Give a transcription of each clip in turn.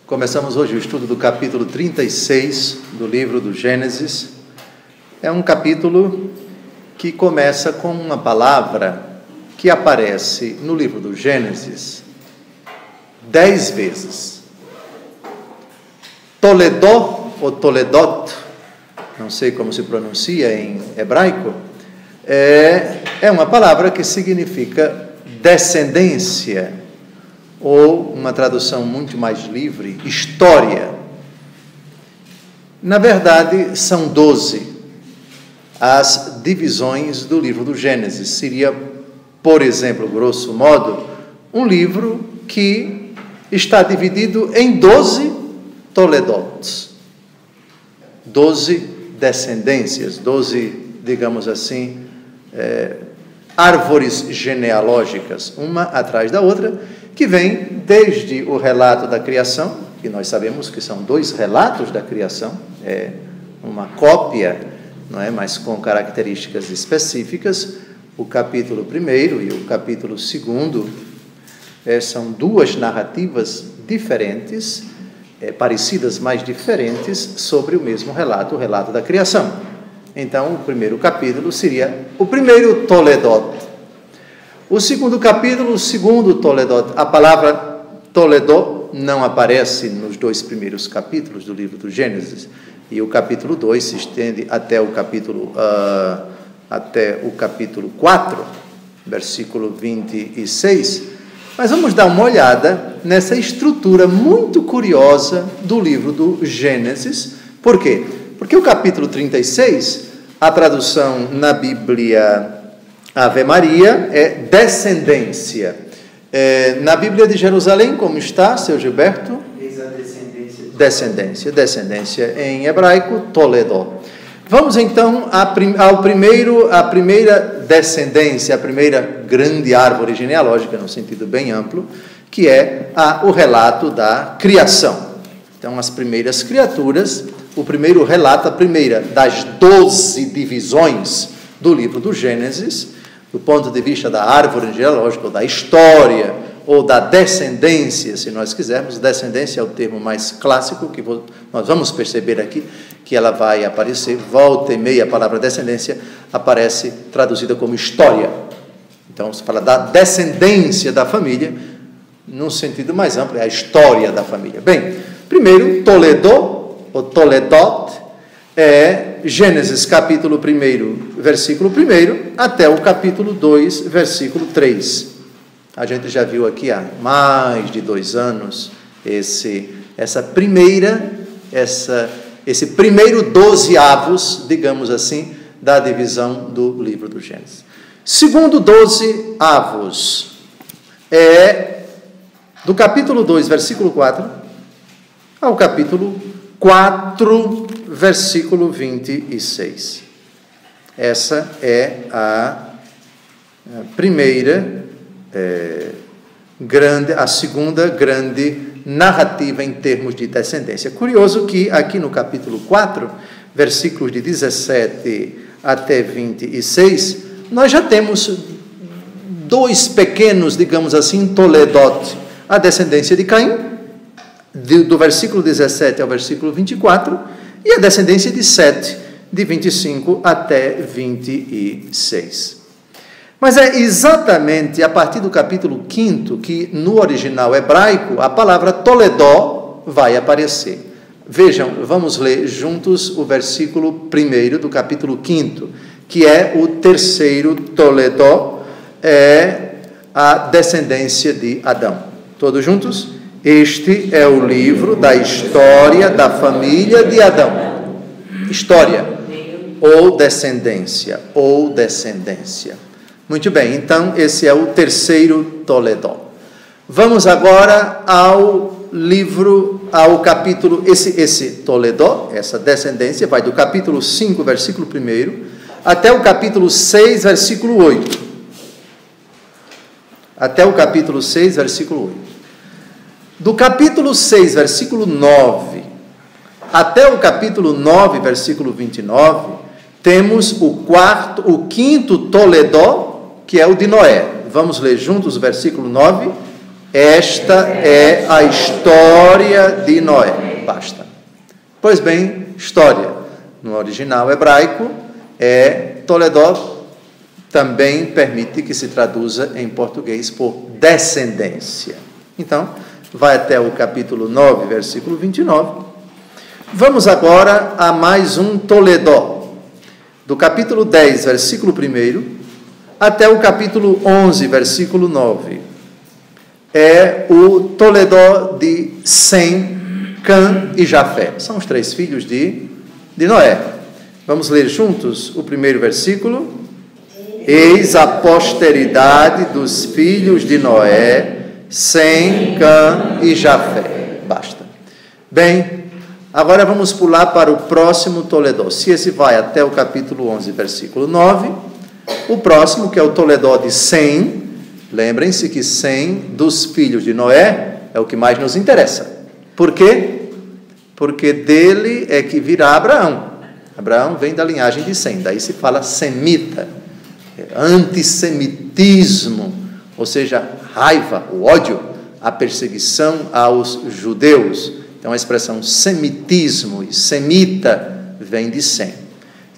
Começamos hoje o estudo do capítulo 36 do livro do Gênesis. É um capítulo que começa com uma palavra que aparece no livro do Gênesis 10 vezes. Toledó ou Toledot, não sei como se pronuncia em hebraico, é uma palavra que significa descendência, ou uma tradução muito mais livre, história. Na verdade, são 12 as divisões do livro do Gênesis. Seria, por exemplo, grosso modo, um livro que está dividido em 12 Toledots, 12 descendências, 12, digamos assim, árvores genealógicas, uma atrás da outra, que vem desde o relato da criação, que nós sabemos que são 2 relatos da criação, é uma cópia, não é, mas com características específicas. O capítulo 1º e o capítulo 2º são 2 narrativas diferentes, parecidas, mas diferentes, sobre o mesmo relato, o relato da criação. Então, o primeiro capítulo seria o primeiro Toledot. O segundo capítulo, o segundo Toledot. A palavra Toledó não aparece nos 2 primeiros capítulos do livro do Gênesis, e o capítulo 2 se estende até o capítulo 4, versículo 26. Mas vamos dar uma olhada nessa estrutura muito curiosa do livro do Gênesis. Por quê? Porque o capítulo 36, a tradução na Bíblia Ave Maria é descendência. Na Bíblia de Jerusalém, como está, seu Gilberto? Descendência em hebraico, Toledó. Vamos então à primeira descendência, a primeira grande árvore genealógica, no sentido bem amplo, que é o relato da criação. Então, as primeiras criaturas, o primeiro relato, a primeira das 12 divisões do livro do Gênesis, do ponto de vista da árvore genealógica, ou da história, ou da descendência, se nós quisermos. Descendência é o termo mais clássico, que nós vamos perceber aqui, que ela vai aparecer, volta e meia, a palavra descendência aparece traduzida como história. Então, se fala da descendência da família, num sentido mais amplo, é a história da família. Bem, primeiro, Toledó, ou Toledot, Gênesis capítulo 1, versículo 1, até o capítulo 2, versículo 3. A gente já viu aqui há mais de 2 anos esse primeiro 12 avos, digamos assim, da divisão do livro do Gênesis. Segundo 12 avos, do capítulo 2, versículo 4, ao capítulo 4, versículo 26. Essa é a primeira a segunda grande narrativa em termos de descendência. Curioso que aqui no capítulo 4, versículos de 17 até 26, nós já temos 2 pequenos, digamos assim, Toledot, a descendência de Caim, do versículo 17 ao versículo 24, e a descendência de Sete, de 25 até 26. Mas é exatamente a partir do capítulo 5 que, no original hebraico, a palavra Toledó vai aparecer. Vejam, vamos ler juntos o versículo 1 do capítulo 5, que é o terceiro Toledó, a descendência de Adão. Todos juntos? Este é o livro da história da família de Adão. História, ou descendência, ou descendência. Muito bem, então esse é o terceiro Toledó. Vamos agora ao capítulo, esse Toledó, essa descendência, vai do capítulo 5, versículo 1, até o capítulo 6, versículo 8. Até o capítulo 6, versículo 8. Do capítulo 6, versículo 9, até o capítulo 9, versículo 29, temos o quinto Toledó, que é o de Noé. Vamos ler juntos o versículo 9. Esta é a história de Noé. Basta. Pois bem, história. No original hebraico é Toledó, também permite que se traduza em português por descendência. Então, vai até o capítulo 9, versículo 29. Vamos agora a mais um Toledó. Do capítulo 10, versículo 1, até o capítulo 11, versículo 9. É o Toledó de Sem, Cã e Jafé. São os 3 filhos de Noé. Vamos ler juntos o primeiro versículo. Eis a posteridade dos filhos de Noé, Sem, Cã e Jafé. Basta. Bem, agora vamos pular para o próximo Toledó. Se esse vai até o capítulo 11, versículo 9, o próximo, que é o Toledó de Sem, lembrem-se que Sem, dos filhos de Noé, é o que mais nos interessa. Por quê? Porque dele é que virá Abraão. Abraão vem da linhagem de Sem, daí se fala semita, antissemitismo, ou seja, raiva, o ódio, a perseguição aos judeus. Então a expressão semitismo e semita vem de Sem.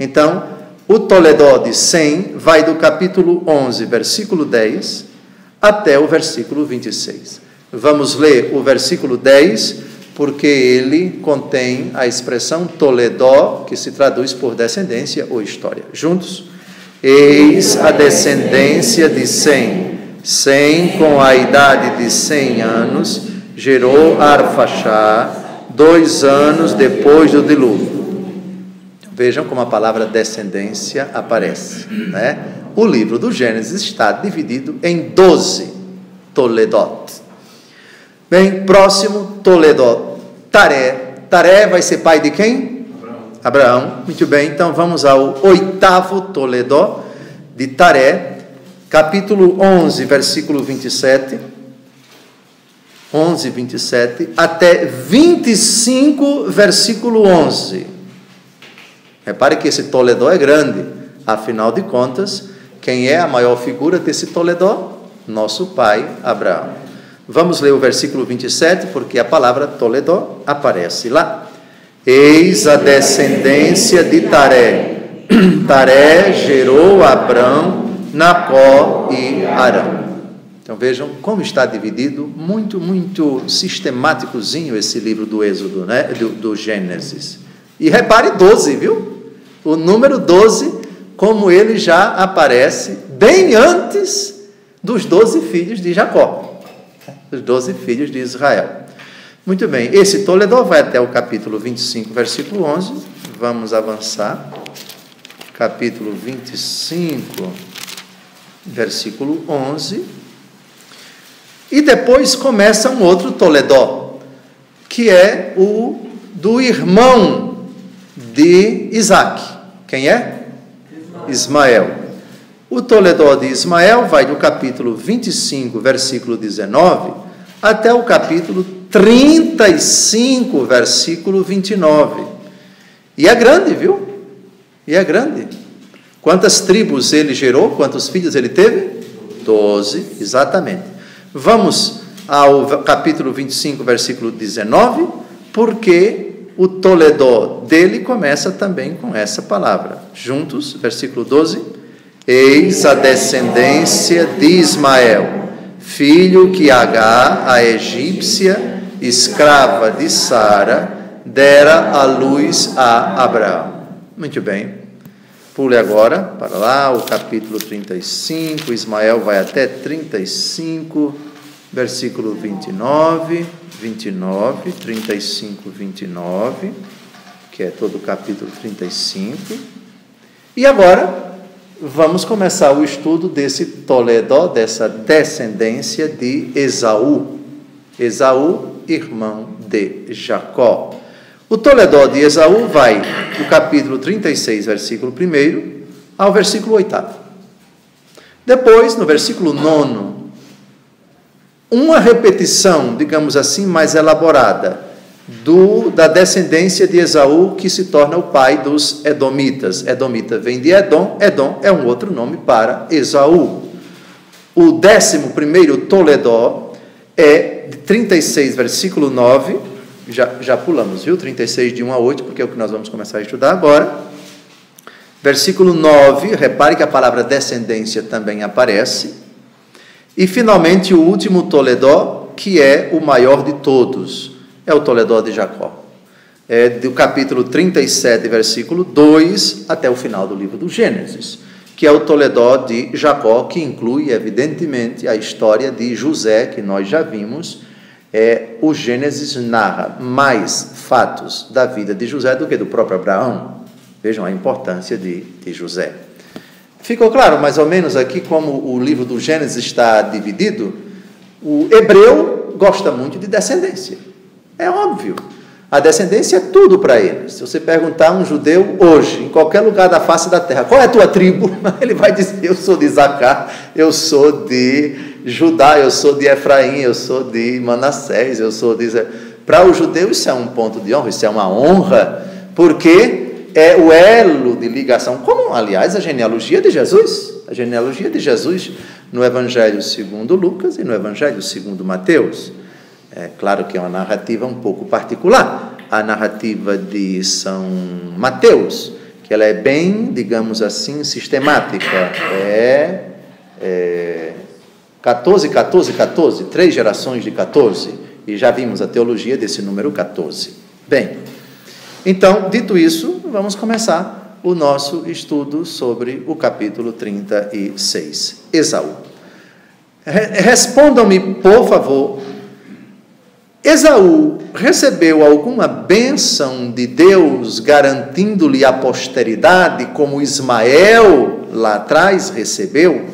Então, o Toledó de Sem vai do capítulo 11, versículo 10, até o versículo 26. Vamos ler o versículo 10, porque ele contém a expressão Toledó, que se traduz por descendência ou história. Juntos? Eis a descendência de Sem. Sem, com a idade de 100 anos, gerou Arfaxad, 2 anos depois do dilúvio. Vejam como a palavra descendência aparece, né? O livro do Gênesis está dividido em 12 Toledot. Bem, próximo Toledó, Taré. Taré vai ser pai de quem? Abraão. Muito bem, então vamos ao 8º Toledó de Taré, capítulo 11, versículo 27. 11, 27, até 25, versículo 11. Repare que esse Toledó é grande. Afinal de contas, quem é a maior figura desse Toledó? Nosso pai, Abraão. Vamos ler o versículo 27, porque a palavra Toledó aparece lá. Eis a descendência de Taré. Taré gerou Abrão, Nacó e Arã. Então vejam como está dividido, muito sistemáticozinho esse livro do Êxodo, né? do Gênesis. E repare 12, viu? O número 12, como ele já aparece bem antes dos 12 filhos de Jacó, dos 12 filhos de Israel. Muito bem, esse Toledó vai até o capítulo 25, versículo 11. Vamos avançar. Capítulo 25, versículo 11. E depois começa um outro Toledó, que é o do irmão de Isaac. Quem é? Ismael. O Toledó de Ismael vai do capítulo 25, versículo 19, até o capítulo 35, versículo 29. E é grande, viu? E é grande. Quantas tribos ele gerou? Quantos filhos ele teve? 12, exatamente. Vamos ao capítulo 25, versículo 19, porque o Toledó dele começa também com essa palavra. Juntos, versículo 12. Eis a descendência de Ismael, filho que Agar, a egípcia, escrava de Sara, dera à luz a Abraão. Muito bem. Pule agora para lá, o capítulo 35, Ismael vai até 35, versículo 29, 35, 29, que é todo o capítulo 35. E agora, vamos começar o estudo desse Toledó, dessa descendência de Esaú. Esaú, irmão de Jacó. O Toledó de Esaú vai do capítulo 36, versículo 1 ao versículo 8. Depois, no versículo 9, uma repetição, digamos assim, mais elaborada, da descendência de Esaú, que se torna o pai dos Edomitas. Edomita vem de Edom, Edom é um outro nome para Esaú. O 11º Toledó é de 36, versículo 9, já pulamos, viu? 36 de 1 a 8, porque é o que nós vamos começar a estudar agora. Versículo 9, repare que a palavra descendência também aparece. E finalmente o último Toledó, que é o maior de todos, é o Toledó de Jacó. É do capítulo 37, versículo 2, até o final do livro do Gênesis, que é o Toledó de Jacó, que inclui, evidentemente, a história de José, que nós já vimos. O Gênesis narra mais fatos da vida de José do que do próprio Abraão. Vejam a importância de José. Ficou claro, mais ou menos, aqui como o livro do Gênesis está dividido? O hebreu gosta muito de descendência. É óbvio. A descendência é tudo para ele. Se você perguntar a um judeu hoje, em qualquer lugar da face da terra, qual é a tua tribo? Ele vai dizer, eu sou de Isacar, eu sou de Judá, eu sou de Efraim, eu sou de Manassés, eu sou de... Para o judeu isso é um ponto de honra, isso é uma honra, porque é o elo de ligação, como, aliás, a genealogia de Jesus. A genealogia de Jesus no Evangelho segundo Lucas e no Evangelho segundo Mateus. É claro que é uma narrativa um pouco particular, a narrativa de São Mateus, que ela é bem, digamos assim, sistemática. 14, 14, 14, 3 gerações de 14, e já vimos a teologia desse número 14. Bem, então, dito isso, vamos começar o nosso estudo sobre o capítulo 36, Esaú. Respondam-me, por favor, Esaú recebeu alguma bênção de Deus, garantindo-lhe a posteridade, como Ismael lá atrás recebeu?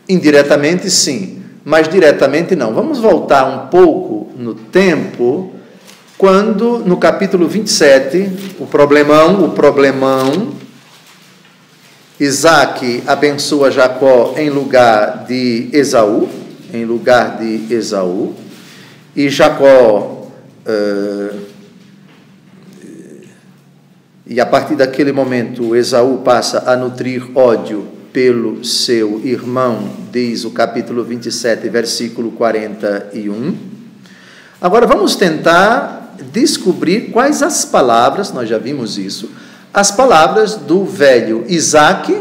Indiretamente, sim, mas diretamente não. Vamos voltar um pouco no tempo, quando no capítulo 27, o problemão, Isaque abençoa Jacó em lugar de Esaú, e Jacó, e a partir daquele momento, Esaú passa a nutrir ódio pelo seu irmão, diz o capítulo 27, versículo 41. Agora vamos tentar descobrir quais as palavras, nós já vimos isso, as palavras do velho Isaque,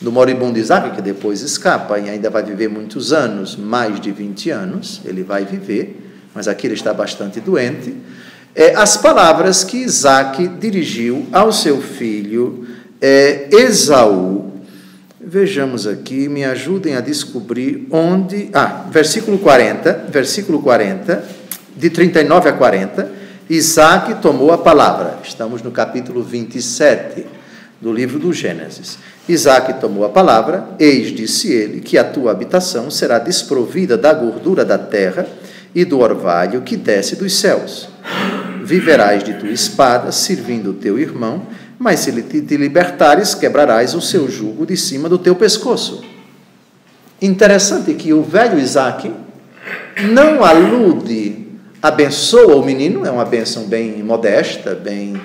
do moribundo Isaque, que depois escapa e ainda vai viver muitos anos, mais de 20 anos, ele vai viver, mas aqui ele está bastante doente, as palavras que Isaque dirigiu ao seu filho Esaú. Vejamos aqui, me ajudem a descobrir onde... versículo 40, de 39 a 40, Isaque tomou a palavra. Estamos no capítulo 27 do livro do Gênesis. Isaque tomou a palavra, eis, disse ele, que a tua habitação será desprovida da gordura da terra e do orvalho que desce dos céus. Viverás de tua espada, servindo o teu irmão, mas se te libertares, quebrarás o seu jugo de cima do teu pescoço. Interessante que o velho Isaque não alude, abençoa o menino, é uma bênção bem modesta, bem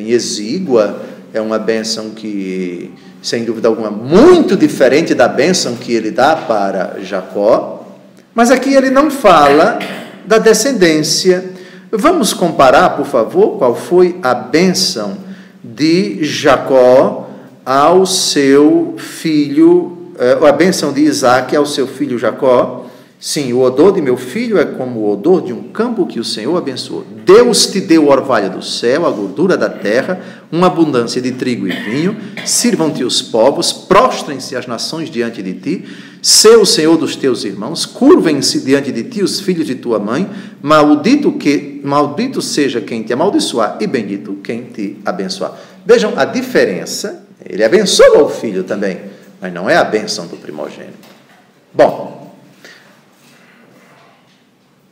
exígua, é uma bênção que, sem dúvida alguma, muito diferente da bênção que ele dá para Jacó, mas aqui ele não fala da descendência. Vamos comparar, por favor, qual foi a bênção de Jacó ao seu filho, a bênção de Isaque ao seu filho Jacó. Sim, o odor de meu filho é como o odor de um campo que o Senhor abençoou. Deus te deu o orvalho do céu, a gordura da terra, uma abundância de trigo e vinho. Sirvam-te os povos, prostrem-se as nações diante de ti. Sê o Senhor dos teus irmãos, curvem-se diante de ti os filhos de tua mãe. Maldito seja quem te amaldiçoar e bendito quem te abençoar. Vejam a diferença. Ele abençoa o filho também, mas não é a bênção do primogênito. Bom,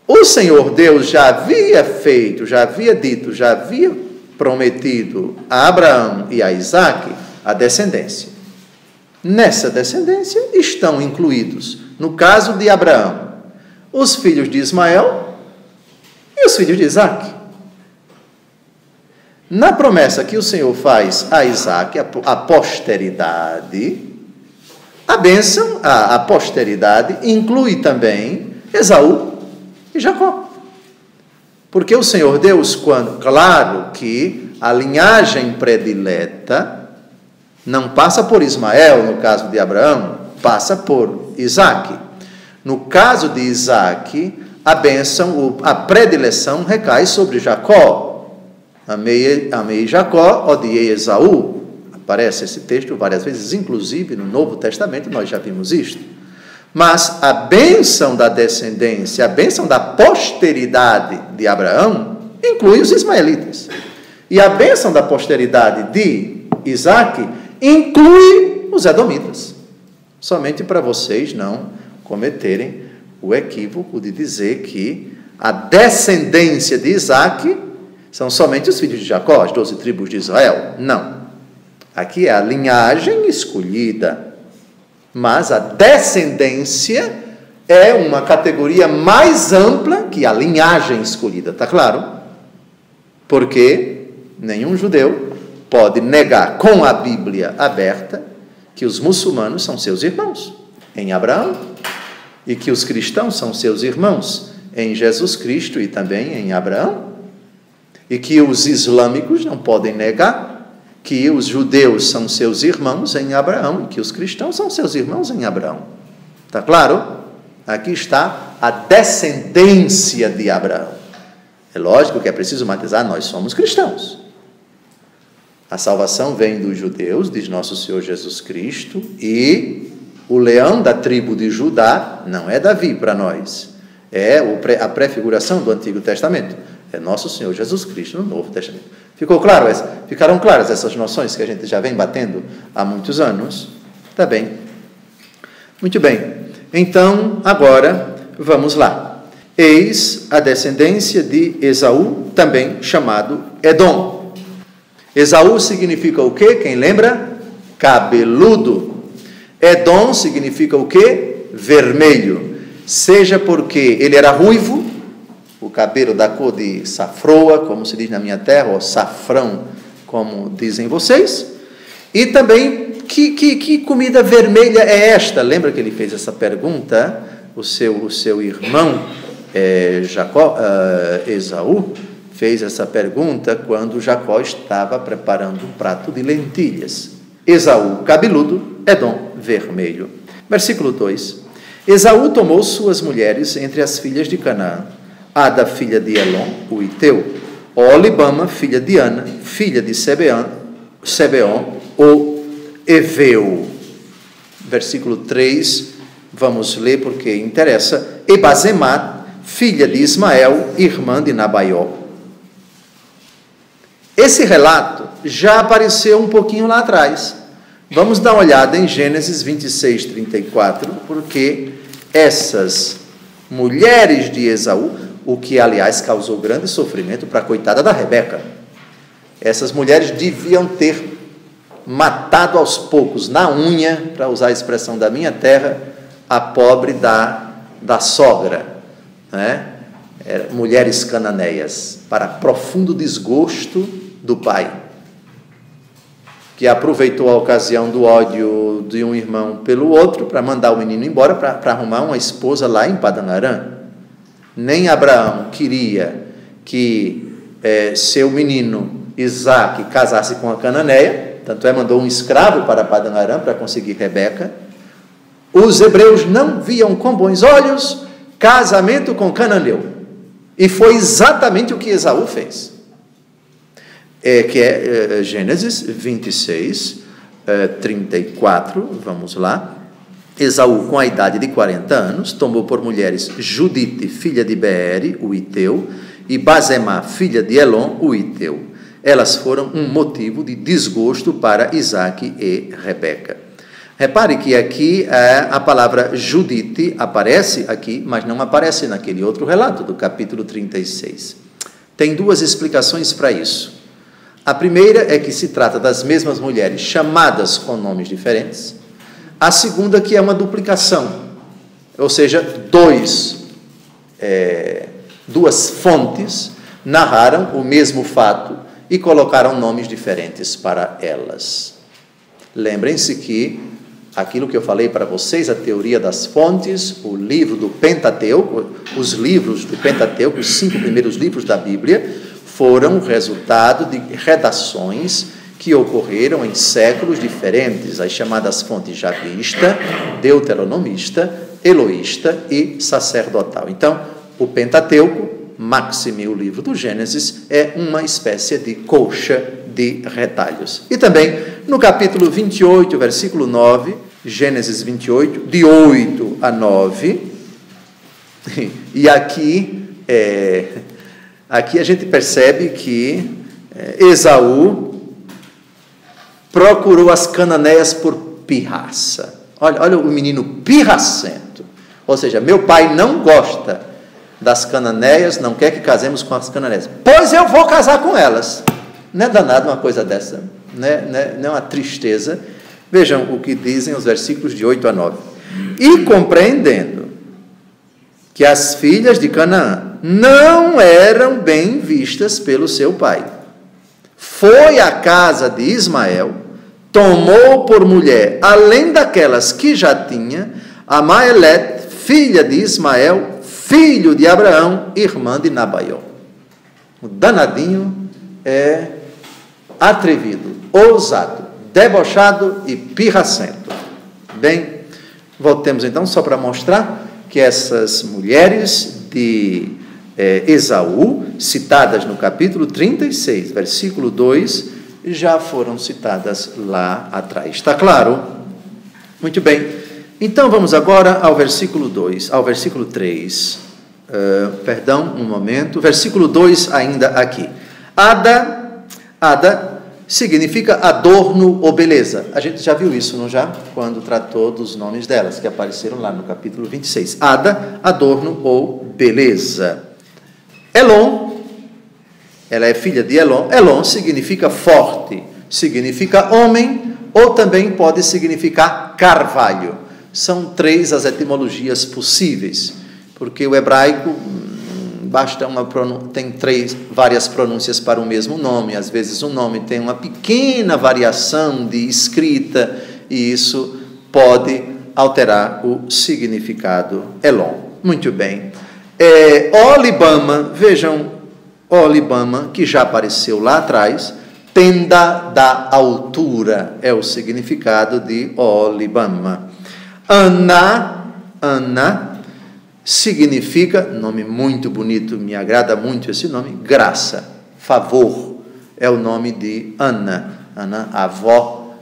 o Senhor Deus já havia feito, já havia dito, já havia prometido a Abraão e a Isaque a descendência. Nessa descendência estão incluídos, no caso de Abraão, os filhos de Ismael e os filhos de Isaque. Na promessa que o Senhor faz a Isaque, a posteridade, A bênção, a posteridade, inclui também Esaú e Jacó. Porque o Senhor Deus, claro que a linhagem predileta não passa por Ismael, no caso de Abraão, passa por Isaque. No caso de Isaque, a bênção, a predileção recai sobre Jacó. Amei Jacó, odiei Esaú. Aparece esse texto várias vezes, inclusive no Novo Testamento, nós já vimos isto. Mas a bênção da descendência, a bênção da posteridade de Abraão, inclui os ismaelitas. E a bênção da posteridade de Isaque inclui os edomitas. Somente para vocês não cometerem o equívoco de dizer que a descendência de Isaque são somente os filhos de Jacó, as 12 tribos de Israel. Não. Aqui é a linhagem escolhida, mas a descendência é uma categoria mais ampla que a linhagem escolhida, está claro? Porque nenhum judeu pode negar com a Bíblia aberta que os muçulmanos são seus irmãos em Abraão e que os cristãos são seus irmãos em Jesus Cristo e também em Abraão, e que os islâmicos não podem negar que os judeus são seus irmãos em Abraão e que os cristãos são seus irmãos em Abraão. Está claro? Aqui está a descendência de Abraão. É lógico que é preciso matizar, nós somos cristãos. A salvação vem dos judeus, diz nosso Senhor Jesus Cristo, e o leão da tribo de Judá não é Davi para nós, é a prefiguração do Antigo Testamento, é nosso Senhor Jesus Cristo no Novo Testamento. Ficaram claras essas noções que a gente já vem batendo há muitos anos? Tá bem. Muito bem. Então, agora, vamos lá. Eis a descendência de Esaú, também chamado Edom. Esaú significa o quê? Quem lembra? Cabeludo. Edom significa o quê? Vermelho. Seja porque ele era ruivo, o cabelo da cor de safroa, como se diz na minha terra, ou safrão, como dizem vocês. E também, que comida vermelha é esta? Lembra que ele fez essa pergunta? O seu irmão, Esaú, fez essa pergunta quando Jacó estava preparando um prato de lentilhas. Esaú, cabeludo, Edom, vermelho. Versículo 2. Esaú tomou suas mulheres entre as filhas de Canaã, Ada, filha de Elon, o Iteu, Olibama, filha de Ana, filha de Sebeon, o Eveu. Versículo 3, vamos ler porque interessa. E Basemat, filha de Ismael, irmã de Nabaió. Esse relato já apareceu um pouquinho lá atrás. Vamos dar uma olhada em Gênesis 26, 34, porque essas mulheres de Esaú, o que, aliás, causou grande sofrimento para a coitada da Rebeca. Essas mulheres deviam ter matado aos poucos, na unha, para usar a expressão da minha terra, a pobre da sogra, né? Mulheres cananeias, para profundo desgosto do pai, que aproveitou a ocasião do ódio de um irmão pelo outro, para mandar o menino embora, para arrumar uma esposa lá em Padan Aram. Nem Abraão queria que seu menino Isaque casasse com a cananeia, tanto mandou um escravo para Padan Aram para conseguir Rebeca. Os hebreus não viam com bons olhos casamento com cananeu, e foi exatamente o que Esaú fez, que é Gênesis 26, 34, vamos lá. Esaú, com a idade de 40 anos, tomou por mulheres Judite, filha de Beere, o Iteu, e Basemá, filha de Elon, o Iteu. Elas foram um motivo de desgosto para Isaque e Rebeca. Repare que aqui a palavra Judite aparece aqui, mas não aparece naquele outro relato do capítulo 36. Tem duas explicações para isso. A primeira é que se trata das mesmas mulheres chamadas com nomes diferentes. A segunda que é uma duplicação, ou seja, duas fontes narraram o mesmo fato e colocaram nomes diferentes para elas. Lembrem-se que aquilo que eu falei para vocês, a teoria das fontes, o livro do Pentateuco, os livros do Pentateuco, os 5 primeiros livros da Bíblia, foram resultado de redações que ocorreram em séculos diferentes, as chamadas fontes javista, deuteronomista, eloísta e sacerdotal. Então, o Pentateuco, maxime o livro do Gênesis, é uma espécie de colcha de retalhos. E também, no capítulo 28, versículo 9, Gênesis 28, de 8 a 9, e aqui a gente percebe que Esaú procurou as cananeias por pirraça. Olha o menino pirracento. Ou seja, meu pai não gosta das cananeias, não quer que casemos com as cananeias. Pois eu vou casar com elas. Não é danado uma coisa dessa, não é uma tristeza. Vejam o que dizem os versículos de 8 a 9. E compreendendo que as filhas de Canaã não eram bem vistas pelo seu pai, foi à casa de Ismael, tomou por mulher, além daquelas que já tinha, a Maelete, filha de Ismael, filho de Abraão, irmã de Nabaiol. O danadinho é atrevido, ousado, debochado e pirracento. Bem, voltemos então só para mostrar que essas mulheres de Esaú, citadas no capítulo 36, versículo 2, já foram citadas lá atrás. Está claro? Muito bem. Então vamos agora ao versículo 2, ao versículo 3. Perdão, um momento. Versículo 2 ainda aqui. Ada significa adorno ou beleza. A gente já viu isso, não já? Quando tratou dos nomes delas, que apareceram lá no capítulo 26. Ada, adorno ou beleza. Elon, ela é filha de Elon. Elon significa forte, significa homem, ou também pode significar carvalho. São 3 as etimologias possíveis, porque o hebraico basta tem várias pronúncias para o mesmo nome. Às vezes um nome tem uma pequena variação de escrita e isso pode alterar o significado. Elon. Muito bem. Olibama, vejam, Olibama, que já apareceu lá atrás, tenda da altura, é o significado de Olibama. Ana significa, nome muito bonito, me agrada muito esse nome, graça, favor, é o nome de Ana. Ana, a avó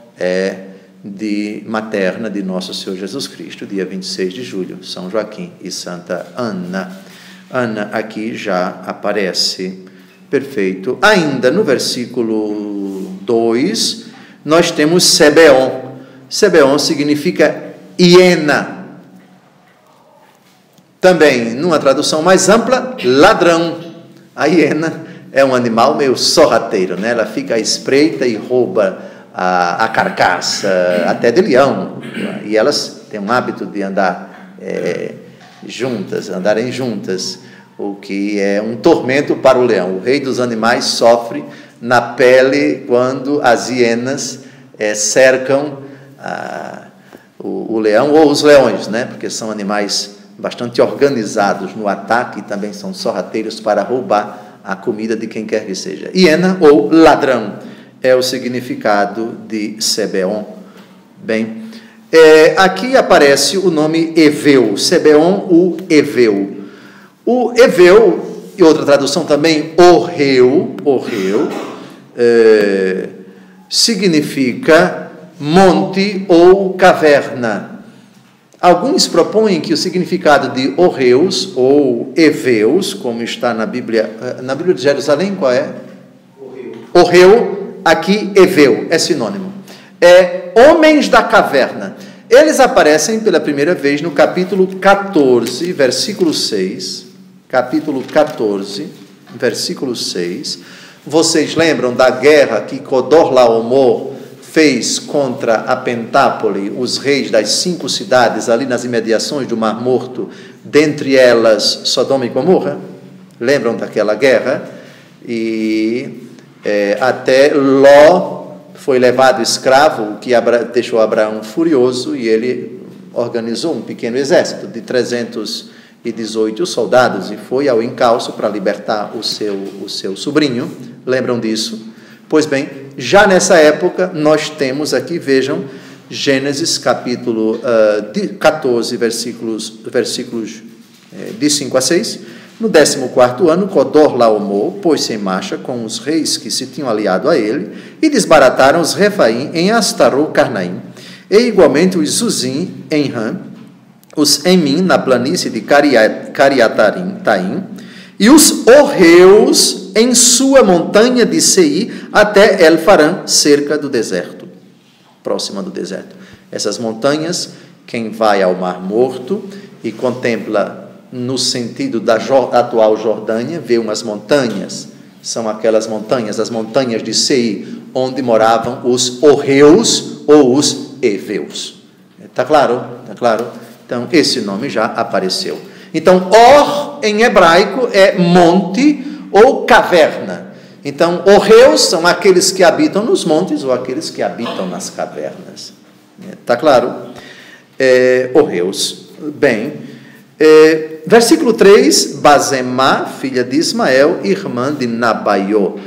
materna de nosso Senhor Jesus Cristo, dia 26 de julho, São Joaquim e Santa Ana. Ana aqui já aparece. Perfeito. Ainda no versículo 2, nós temos Sebeon. Sebeon significa hiena. Também, numa tradução mais ampla, ladrão. A hiena é um animal meio sorrateiro, né? Ela fica à espreita e rouba a carcaça, até de leão. E elas têm um hábito de andar andarem juntas, o que é um tormento para o leão. O rei dos animais sofre na pele quando as hienas cercam o leão ou os leões, né? Porque são animais bastante organizados no ataque e também são sorrateiros para roubar a comida de quem quer que seja. Hiena ou ladrão é o significado de Sebeon. Bem, aqui aparece o nome Eveu, Sebeon, o Eveu. O Eveu, e outra tradução também, Orreu, significa monte ou caverna. Alguns propõem que o significado de Orreus ou Eveus, como está na Bíblia de Jerusalém, qual é? Orreu, aqui Eveu, é sinônimo. Homens da caverna. Eles aparecem pela primeira vez no capítulo 14, versículo 6. Capítulo 14, versículo 6. Vocês lembram da guerra que Codorlaomer fez contra a Pentápole, os reis das 5 cidades ali nas imediações do Mar Morto, dentre elas Sodoma e Gomorra? Lembram daquela guerra? E até Ló foi levado escravo, o que deixou Abraão furioso, e ele organizou um pequeno exército de 318 soldados e foi ao encalço para libertar o seu sobrinho. Lembram disso? Pois bem, já nessa época, nós temos aqui, vejam, Gênesis capítulo 14, versículos de 5 a 6. No 14º ano, Codorlaomer pôs-se em marcha com os reis que se tinham aliado a ele e desbarataram os Refaim em Astarô-Carnaim, e igualmente os Zuzim em Ram, os Emim na planície de Cariataim, e os Orreus em sua montanha de Seir até El-Farã, cerca do deserto, próxima do deserto. Essas montanhas, quem vai ao Mar Morto e contempla no sentido da atual Jordânia, vê umas montanhas, são aquelas montanhas, as montanhas de Seir, onde moravam os Orreus ou os Eveus. Está claro? Está claro? Então, esse nome já apareceu. Então, Or, em hebraico, é monte ou caverna. Então, Orreus são aqueles que habitam nos montes ou aqueles que habitam nas cavernas. Está claro? Orreus. Bem, versículo 3, Basemá, filha de Ismael, irmã de Nabaiô.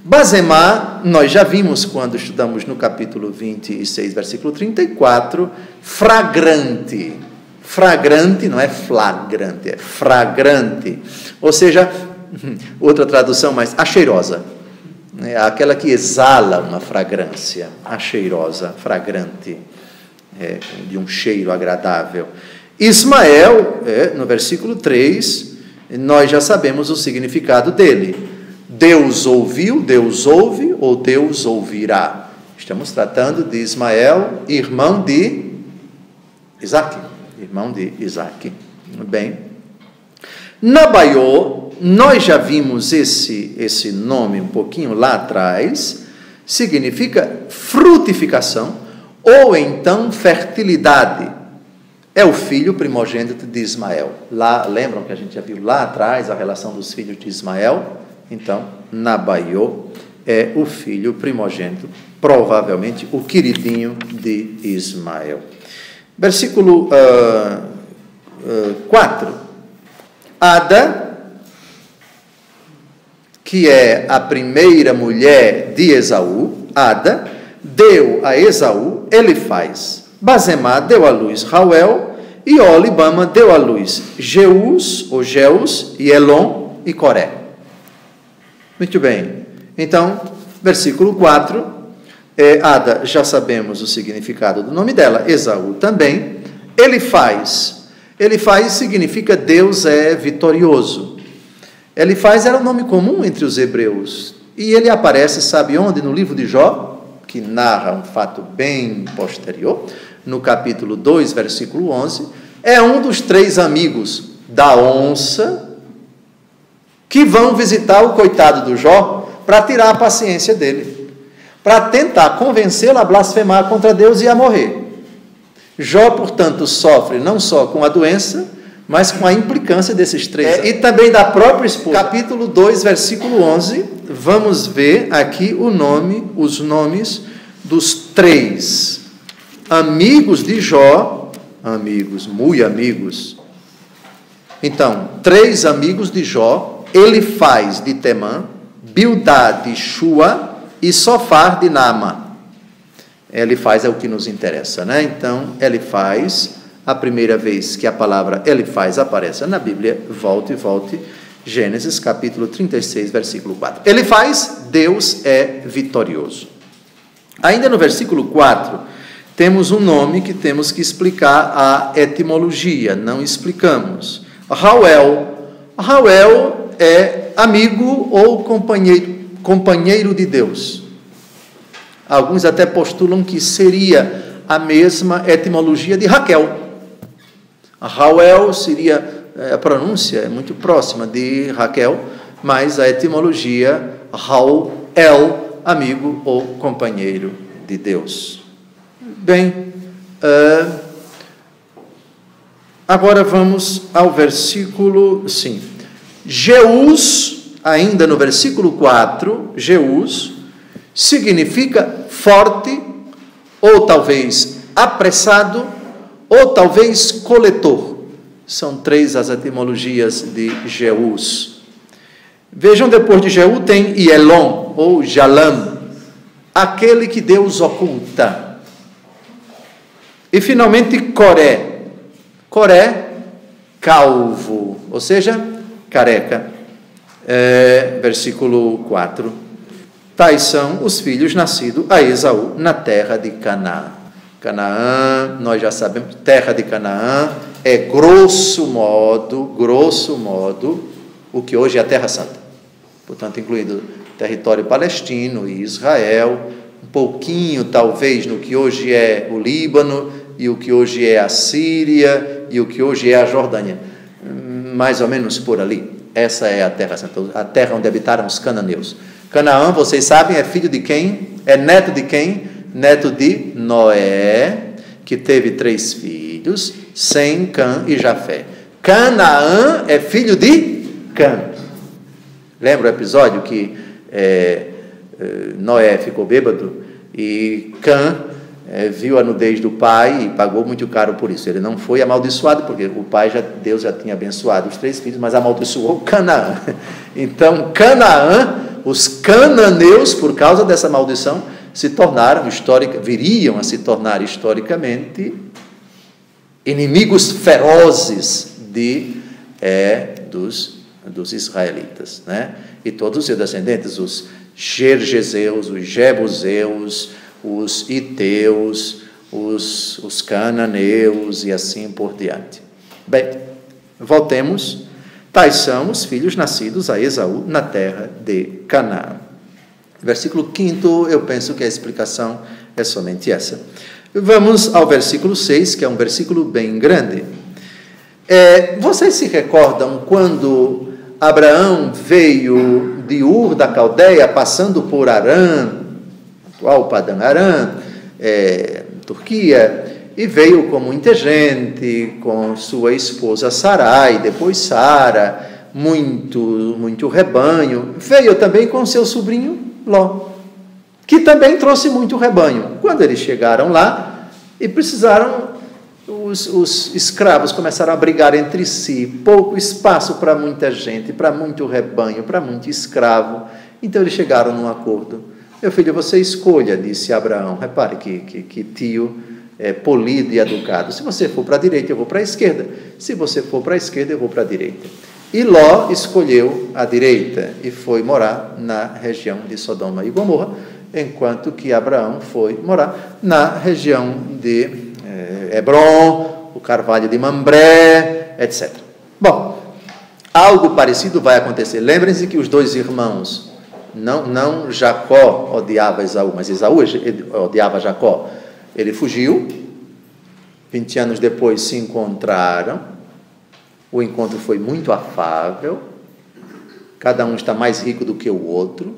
Basemá, nós já vimos quando estudamos no capítulo 26, versículo 34, fragrante. Fragrante não é flagrante, é fragrante. Ou seja, outra tradução, mas a cheirosa. É aquela que exala uma fragrância. A cheirosa, fragrante, de um cheiro agradável. Ismael, no versículo 3, nós já sabemos o significado dele. Deus ouviu, Deus ouve ou Deus ouvirá. Estamos tratando de Ismael, irmão de Isaque. Irmão de Isaque. Bem. Nabaiô, nós já vimos esse nome um pouquinho lá atrás, significa frutificação ou então fertilidade. É o filho primogênito de Ismael. Lá, lembram que a gente já viu lá atrás a relação dos filhos de Ismael? Então, Nabaiô é o filho primogênito, provavelmente o queridinho de Ismael. Versículo 4. Ada, que é a primeira mulher de Esaú, Ada, deu a Esaú Elifaz. Basemá deu à luz Rauel, e Olibama deu à luz Jeus, ou Jeus, e Elon e Coré. Muito bem. Então, versículo 4, Ada, já sabemos o significado do nome dela, Esaú também. Elifaz. Elifaz significa Deus é vitorioso. Elifaz era um nome comum entre os hebreus. E ele aparece, sabe onde? No livro de Jó, que narra um fato bem posterior, no capítulo 2, versículo 11, é um dos 3 amigos da onça que vão visitar o coitado do Jó para tirar a paciência dele, para tentar convencê-lo a blasfemar contra Deus e a morrer. Jó, portanto, sofre não só com a doença, mas com a implicância desses 3 e também da própria esposa. Capítulo 2, versículo 11, vamos ver aqui os nomes dos 3 amigos de Jó, amigos, muito amigos. Então, 3 amigos de Jó, Elifaz de Temã, Bildá de Shua e Sofar de Naama. Elifaz é o que nos interessa, né? Então, Elifaz, a primeira vez que a palavra Elifaz aparece na Bíblia, volte, Gênesis capítulo 36, versículo 4. Elifaz, Deus é vitorioso. Ainda no versículo 4, temos um nome que temos que explicar a etimologia, não explicamos. Rauel. Rauel é amigo ou companheiro de Deus. Alguns até postulam que seria a mesma etimologia de Raquel. Rauel seria, a pronúncia é muito próxima de Raquel, mas a etimologia Rauel, amigo ou companheiro de Deus. Bem, agora vamos ao versículo 5. Jeus, ainda no versículo 4, Jeus, significa forte, ou talvez apressado, ou talvez coletor. São 3 as etimologias de Jeús. Vejam, depois de Jeú tem Yelon, ou Jalam, aquele que Deus oculta. E finalmente Coré. Coré, calvo, ou seja, careca. Versículo 4. Tais são os filhos nascidos a Esaú na terra de Canaã. Canaã, nós já sabemos, terra de Canaã é grosso modo, o que hoje é a Terra Santa. Portanto, incluindo território palestino e Israel, um pouquinho, talvez, no que hoje é o Líbano, e o que hoje é a Síria, e o que hoje é a Jordânia. Mais ou menos por ali. Essa é a Terra Santa, a terra onde habitaram os cananeus. Canaã, vocês sabem, é filho de quem? É neto de quem? Neto de Noé, que teve 3 filhos, Sem, Cã e Jafé. Canaã é filho de Cã. Lembra o episódio que Noé ficou bêbado e Cã viu a nudez do pai e pagou muito caro por isso. Ele não foi amaldiçoado, porque o pai, Deus já tinha abençoado os 3 filhos, mas amaldiçoou Canaã. Então, Canaã, os cananeus, por causa dessa maldição, viriam a se tornar historicamente inimigos ferozes dos israelitas, né? E todos os seus descendentes, os Gergeseus, os Jebuseus, os Iteus, os cananeus e assim por diante. Bem, voltemos. Tais são os filhos nascidos a Esaú na terra de Canaã. Versículo 5, eu penso que a explicação é somente essa. Vamos ao versículo 6, que é um versículo bem grande. Vocês se recordam quando Abraão veio de Ur da Caldeia, passando por Harã, atual Padan Aram, Turquia, e veio com muita gente, com sua esposa Sarai, depois Sara, muito rebanho. Veio também com seu sobrinho Ló, que também trouxe muito rebanho. Quando eles chegaram lá e precisaram, os escravos começaram a brigar entre si, pouco espaço para muita gente, para muito rebanho, para muito escravo. Então eles chegaram num acordo. Meu filho, você escolha, disse Abraão. Repare que tio polido e educado. Se você for para a direita, eu vou para a esquerda. Se você for para a esquerda, eu vou para a direita. E Ló escolheu a direita e foi morar na região de Sodoma e Gomorra, enquanto que Abraão foi morar na região de Hebron, o carvalho de Mambré, etc. Bom, algo parecido vai acontecer. Lembrem-se que os 2 irmãos, não Jacó odiava Esaú, mas Esaú odiava Jacó. Ele fugiu, 20 anos depois se encontraram, o encontro foi muito afável, cada um está mais rico do que o outro,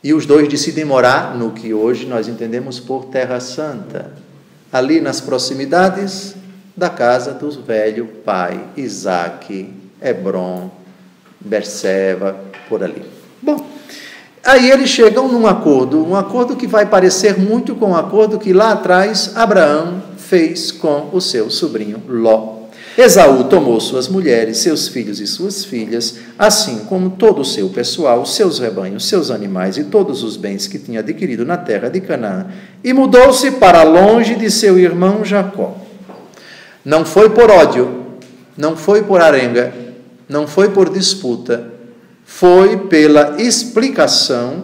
e os 2 decidem morar no que hoje nós entendemos por Terra Santa, ali nas proximidades da casa do velho pai Isaque, Hebron, Berseba, por ali. Bom, aí eles chegam num acordo, um acordo que vai parecer muito com o acordo que lá atrás Abraão fez com o seu sobrinho Ló. Esaú tomou suas mulheres, seus filhos e suas filhas, assim como todo o seu pessoal, seus rebanhos, seus animais e todos os bens que tinha adquirido na terra de Canaã, e mudou-se para longe de seu irmão Jacó. Não foi por ódio, não foi por arenga, não foi por disputa, foi pela explicação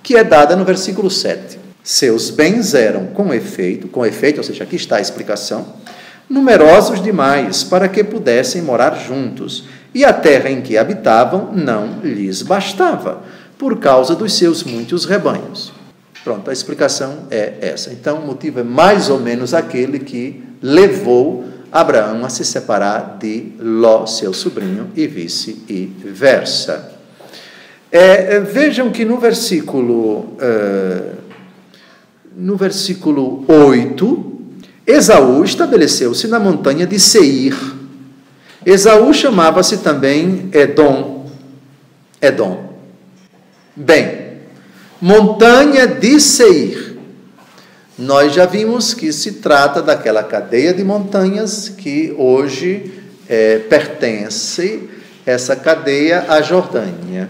que é dada no versículo 7. Seus bens eram, com efeito, ou seja, aqui está a explicação, numerosos demais para que pudessem morar juntos, e a terra em que habitavam não lhes bastava, por causa dos seus muitos rebanhos. Pronto, a explicação é essa. Então, o motivo é mais ou menos aquele que levou Abraão a se separar de Ló, seu sobrinho, e vice-versa. Vejam que no versículo 8, Esaú estabeleceu-se na montanha de Seir. Esaú chamava-se também Edom. Bem, montanha de Seir. Nós já vimos que se trata daquela cadeia de montanhas que hoje pertence, essa cadeia, à Jordânia.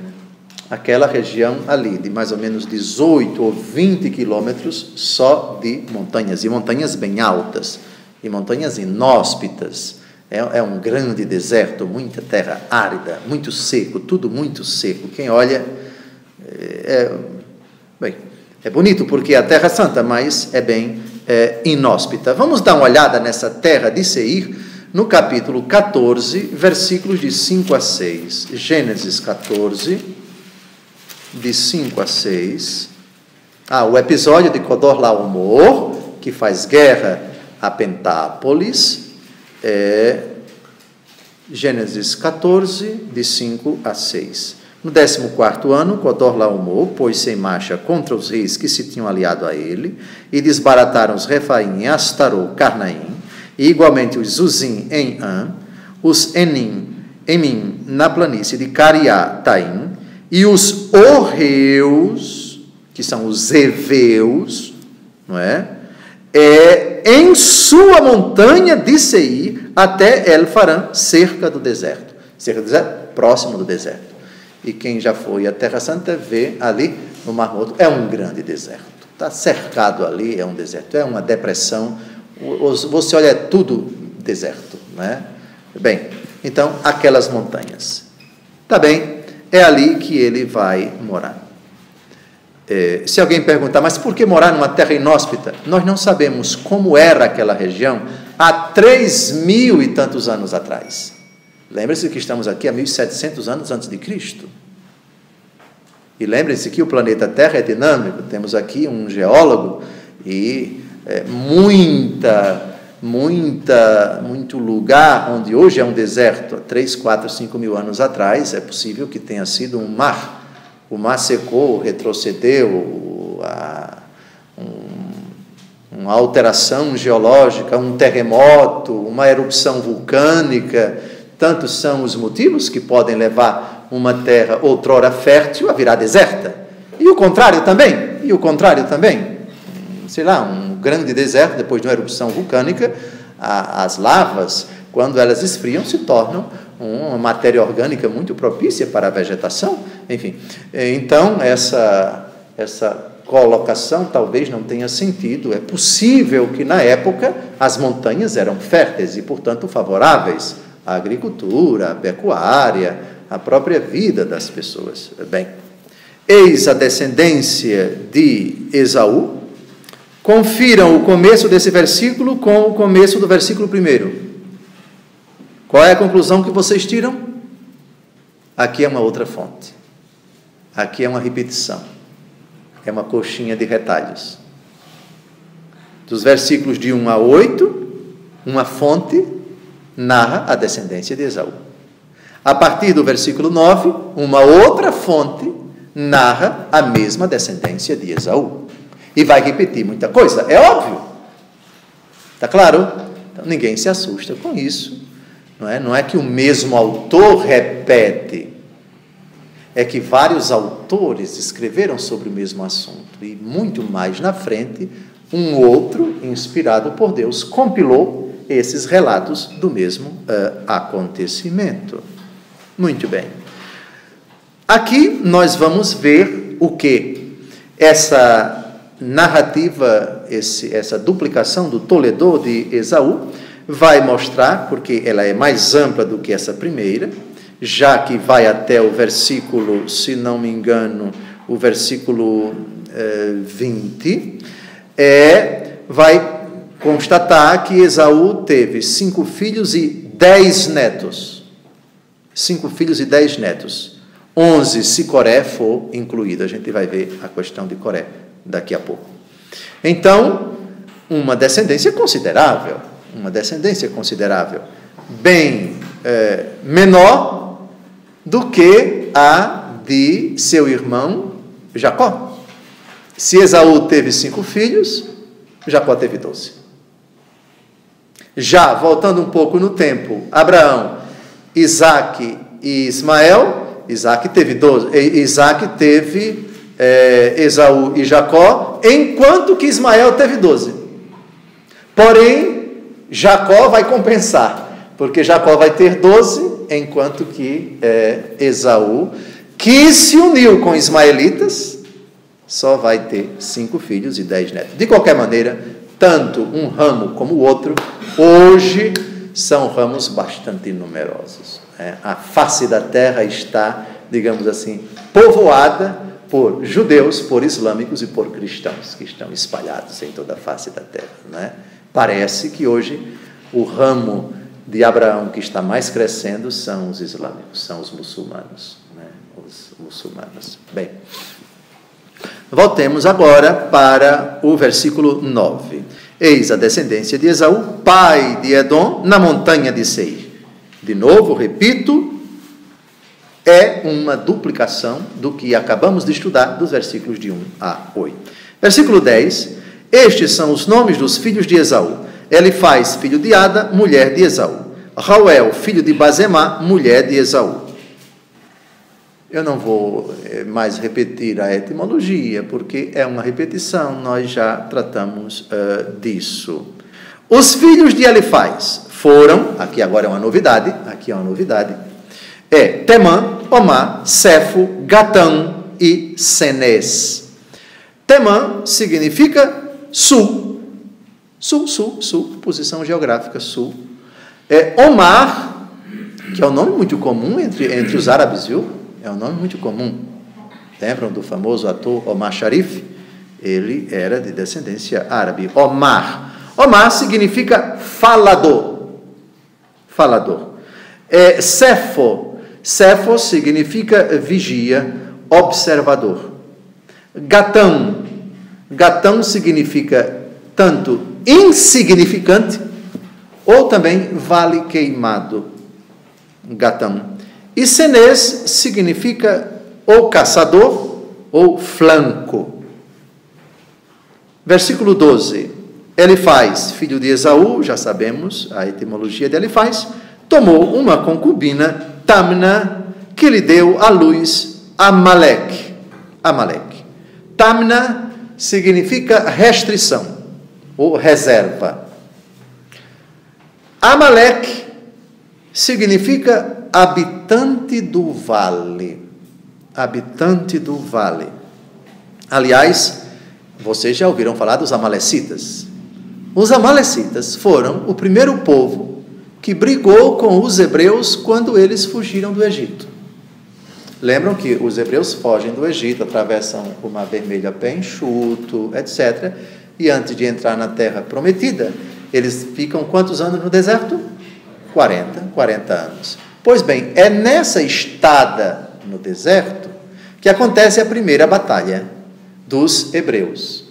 Aquela região ali, de mais ou menos 18 ou 20 quilômetros só de montanhas, e montanhas bem altas, e montanhas inóspitas. É um grande deserto, muita terra árida, muito seco, tudo muito seco. Quem olha, bem, é bonito porque é a Terra Santa, mas é bem inóspita. Vamos dar uma olhada nessa terra de Seir, no capítulo 14, versículos de 5 a 6. Gênesis 14, de 5 a 6. O episódio de Codorlaomer, que faz guerra a Pentápolis, Gênesis 14, de 5 a 6. No 14º ano, Codorlaomer pôs-se em marcha contra os reis que se tinham aliado a ele, e desbarataram os Refaim em Astarô, Carnaim, e igualmente os Zuzim em An, os Emim na planície de Cariataim, e os Orreus, que são os Eveus, não é? Em sua montanha de Seir, até El-Farã, cerca do deserto. Cerca do deserto? Próximo do deserto. E quem já foi à Terra Santa vê ali no Mar Morto, é um grande deserto. Está cercado ali, é um deserto, é uma depressão. Você olha, é tudo deserto, não é? Bem, então, aquelas montanhas. Tá bem, é ali que ele vai morar. Se alguém perguntar, mas por que morar numa terra inóspita? Nós não sabemos como era aquela região há 3.000 e tantos anos atrás. Lembre-se que estamos aqui há 1.700 anos antes de Cristo. E lembre-se que o planeta Terra é dinâmico. Temos aqui um geólogo e muito lugar onde hoje é um deserto. Há 3, 4, 5 mil anos atrás é possível que tenha sido um mar. O mar secou, retrocedeu, uma alteração geológica, um terremoto, uma erupção vulcânica. Tantos são os motivos que podem levar uma terra outrora fértil a virar deserta. E o contrário também. Sei lá, um grande deserto, depois de uma erupção vulcânica, as lavas, quando elas esfriam, se tornam uma matéria orgânica muito propícia para a vegetação. Enfim, então, essa colocação talvez não tenha sentido. É possível que, na época, as montanhas eram férteis e, portanto, favoráveis à agricultura, à pecuária, à própria vida das pessoas. Bem, eis a descendência de Esaú. Confiram o começo desse versículo com o começo do versículo 1. Qual é a conclusão que vocês tiram? Aqui é uma outra fonte. Aqui é uma repetição. É uma coxinha de retalhos. Dos versículos de 1 a 8, uma fonte narra a descendência de Esaú. A partir do versículo 9, uma outra fonte narra a mesma descendência de Esaú. E vai repetir muita coisa, é óbvio. Está claro? Então, ninguém se assusta com isso. Não é que o mesmo autor repete. É que vários autores escreveram sobre o mesmo assunto. E muito mais na frente, um outro, inspirado por Deus, compilou esses relatos do mesmo acontecimento. Muito bem. Aqui nós vamos ver o que? Essa narrativa, essa duplicação do Toledô de Esaú vai mostrar, porque ela é mais ampla do que essa primeira, já que vai até o versículo, se não me engano, o versículo 20, vai constatar que Esaú teve 5 filhos e 10 netos. 5 filhos e 10 netos. 11 se Coré for incluído. A gente vai ver a questão de Coré daqui a pouco. Então, uma descendência considerável. Bem menor do que a de seu irmão Jacó. Se Esaú teve 5 filhos, Jacó teve 12. Já, voltando um pouco no tempo, Abraão, Isaque e Ismael, Isaque teve Esaú e Jacó, enquanto que Ismael teve 12. Porém, Jacó vai compensar, porque Jacó vai ter 12, enquanto que Esaú, que se uniu com ismaelitas, só vai ter 5 filhos e 10 netos. De qualquer maneira, tanto um ramo como o outro, hoje, são ramos bastante numerosos. A face da terra está, digamos assim, povoada por judeus, por islâmicos e por cristãos, que estão espalhados em toda a face da terra, né? Parece que hoje o ramo de Abraão que está mais crescendo são os islâmicos, são os muçulmanos, né? Os muçulmanos. Bem, voltemos agora para o versículo 9. Eis a descendência de Esaú, pai de Edom, na montanha de Seir. De novo, repito, é uma duplicação do que acabamos de estudar dos versículos de 1 a 8. Versículo 10, estes são os nomes dos filhos de Esaú. Elifaz, filho de Ada, mulher de Esaú. Rauel, filho de Bazemá, mulher de Esaú. Eu não vou mais repetir a etimologia, porque é uma repetição, nós já tratamos disso. Os filhos de Elifaz foram, aqui agora é uma novidade, Temã, Omar, Cefo, Gatão e Senés. Temã significa sul, posição geográfica, sul. Omar, que é um nome muito comum entre os árabes, viu? É um nome muito comum. Lembram do famoso ator Omar Sharif? Ele era de descendência árabe. Omar significa falador. Cefo significa vigia, observador. Gatão significa tanto insignificante ou também vale queimado. Gatão. E Senés significa ou caçador ou flanco. Versículo 12. Elifaz, filho de Esaú, já sabemos a etimologia de Elifaz, tomou uma concubina, Tamna, que lhe deu à luz Amaleque. Tamna significa restrição ou reserva. Amaleque significa habitante do vale. Aliás, vocês já ouviram falar dos amalecitas. Os amalecitas foram o primeiro povo que brigou com os hebreus quando eles fugiram do Egito. Lembram que os hebreus fogem do Egito, atravessam o Mar Vermelho a pé enxuto, etc. E antes de entrar na terra prometida, eles ficam quantos anos no deserto? 40 anos. Pois bem, é nessa estada no deserto que acontece a primeira batalha dos hebreus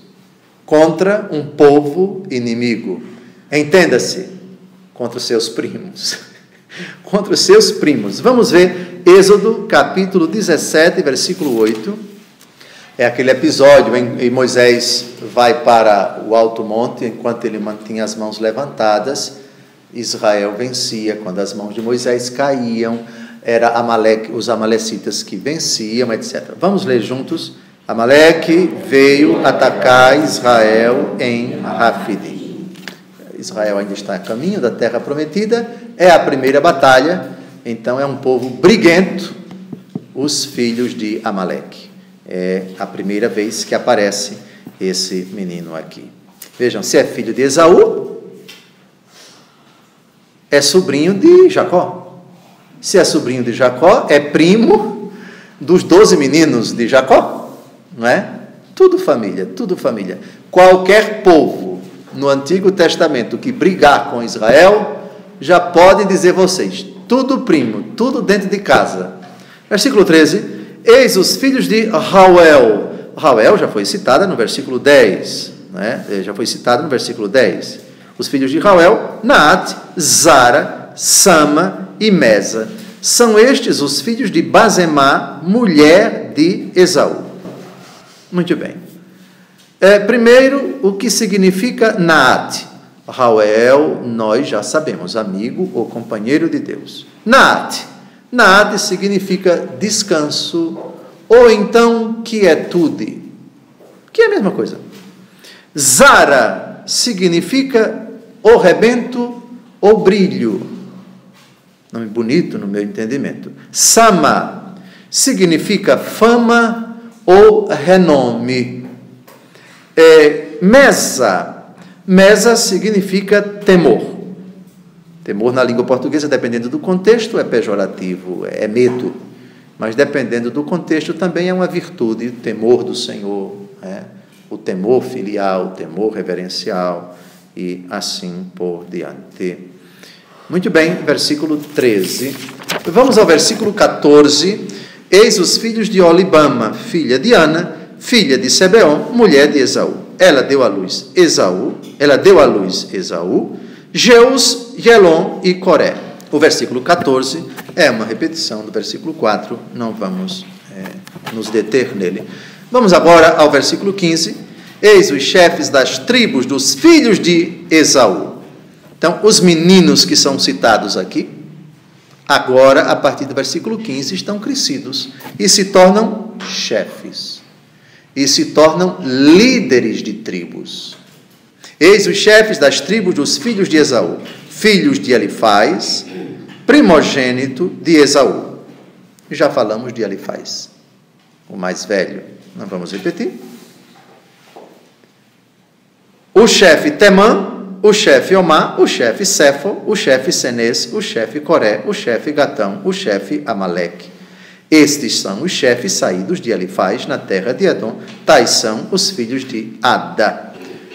contra um povo inimigo. Entenda-se, contra os seus primos. Vamos ver Êxodo, capítulo 17, versículo 8. É aquele episódio em que Moisés vai para o alto monte, enquanto ele mantinha as mãos levantadas, Israel vencia. Quando as mãos de Moisés caíam, era os amalecitas que venciam, etc. Vamos ler juntos. Amaleque veio atacar Israel em Rafidim. Israel ainda está a caminho da terra prometida, é a primeira batalha, então é um povo briguento, os filhos de Amaleque. É a primeira vez que aparece esse menino aqui. Vejam, se é filho de Esaú, é sobrinho de Jacó. Se é sobrinho de Jacó, é primo dos 12 meninos de Jacó, não é? Tudo família. Qualquer povo no Antigo Testamento que brigar com Israel, já pode dizer vocês, tudo primo, tudo dentro de casa. Versículo 13, eis os filhos de Rauel. Rauel já foi citada no versículo 10, né? Os filhos de Rauel, Naat, Zara, Sama e Mesa. São estes os filhos de Bazemá, mulher de Esaú. Muito bem. Primeiro, o que significa Naat? Rauel, nós já sabemos, amigo ou companheiro de Deus. Naat significa descanso ou então quietude, que é a mesma coisa. Zara significa ou rebento ou brilho. Nome bonito no meu entendimento. Sama significa fama ou renome. Mesa significa temor. Temor na língua portuguesa, dependendo do contexto, é pejorativo, é medo. Mas dependendo do contexto, também é uma virtude, o temor do Senhor, o temor filial, o temor reverencial, e assim por diante. Muito bem, versículo 13. Vamos ao versículo 14. Eis os filhos de Olibama, filha de Ana, filha de Sebeon, mulher de Esaú. Ela deu à luz Esaú, Jeus, Gelon e Coré. O versículo 14 é uma repetição do versículo 4, não vamos nos deter nele. Vamos agora ao versículo 15. Eis os chefes das tribos dos filhos de Esaú. Então, os meninos que são citados aqui, agora, a partir do versículo 15, estão crescidos e se tornam chefes, e se tornam líderes de tribos. Eis os chefes das tribos dos filhos de Esaú, filhos de Elifaz, primogênito de Esaú. Já falamos de Elifaz, o mais velho, não vamos repetir. O chefe Temã, o chefe Omar, o chefe Cefo, o chefe Senês, o chefe Coré, o chefe Gatão, o chefe Amaleque. Estes são os chefes saídos de Elifaz na terra de Edom, tais são os filhos de Ada.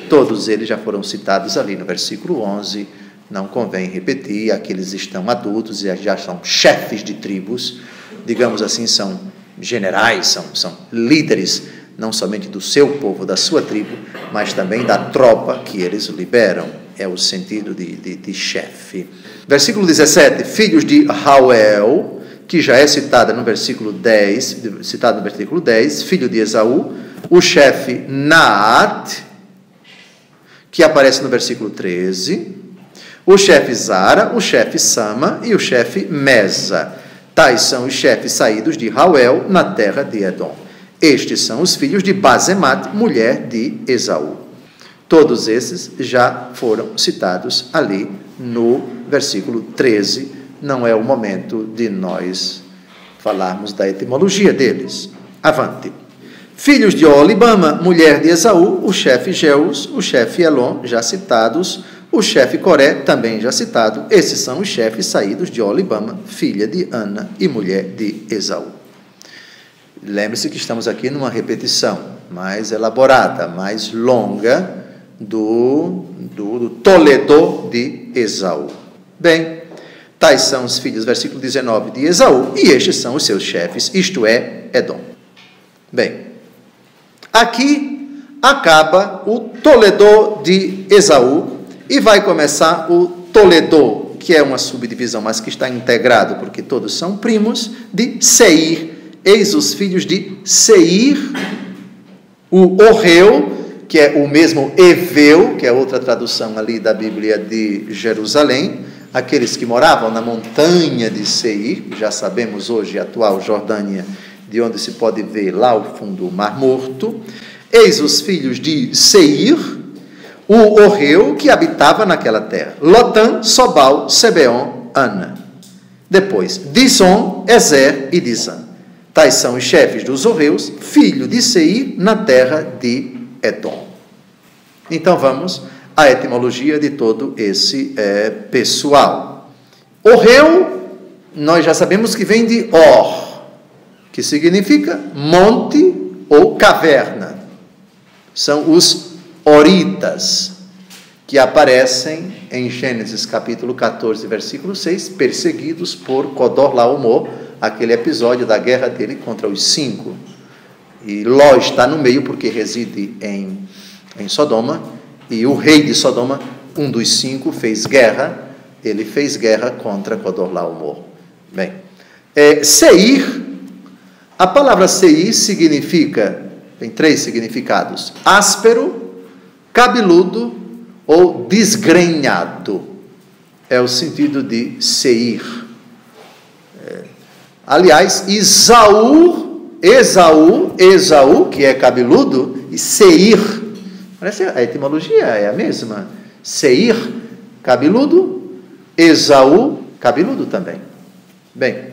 Todos eles já foram citados ali no versículo 11, não convém repetir, aqueles estão adultos e já são chefes de tribos, digamos assim, são generais, são líderes, não somente do seu povo, da sua tribo, mas também da tropa que eles liberam, é o sentido de chefe. Versículo 17, filhos de Rauel, que já é citada no versículo 10, filho de Esaú, o chefe Naat, que aparece no versículo 13, o chefe Zara, o chefe Sama e o chefe Mesa. Tais são os chefes saídos de Rauel na terra de Edom. Estes são os filhos de Basemat, mulher de Esaú. Todos esses já foram citados ali no versículo 13. Não é o momento de nós falarmos da etimologia deles. Avante. Filhos de Olibama, mulher de Esaú, o chefe Jeus, o chefe Elon, já citados, o chefe Coré, também já citado. Esses são os chefes saídos de Olibama, filha de Ana e mulher de Esaú. Lembre-se que estamos aqui numa repetição mais elaborada, mais longa do Toledo de Esaú. Bem, tais são os filhos, versículo 19, de Esaú, e estes são os seus chefes, isto é, Edom. Bem, aqui acaba o Toledo de Esaú e vai começar o Toledo, que é uma subdivisão, mas que está integrado, porque todos são primos, de Seir. Eis os filhos de Seir, o Orreu, que é o mesmo Eveu, que é outra tradução ali da Bíblia de Jerusalém, aqueles que moravam na montanha de Seir, já sabemos hoje a atual Jordânia, de onde se pode ver lá ao fundo o Mar Morto. Eis os filhos de Seir, o Orreu, que habitava naquela terra. Lotã, Sobal, Sebeon, Ana. Depois, Dizon, Ezer e Dizan. Tais são os chefes dos Orreus, filho de Seir, na terra de Edom. Então vamos à etimologia de todo esse pessoal. Orreu, nós já sabemos que vem de Or, que significa monte ou caverna. São os Horitas, que aparecem em Gênesis capítulo 14, versículo 6, perseguidos por Codorlaomer, aquele episódio da guerra dele contra os 5. E Ló está no meio porque reside em Sodoma, e o rei de Sodoma, um dos 5, fez guerra, ele fez guerra contra Codorlaomer. Bem, Seir, a palavra Seir significa, tem 3 significados: áspero, cabeludo ou desgrenhado. É o sentido de Seir. Aliás, Esaú Esaú, que é cabeludo, e Seir. Parece a etimologia é a mesma. Seir, cabeludo, Esaú, cabeludo também. Bem,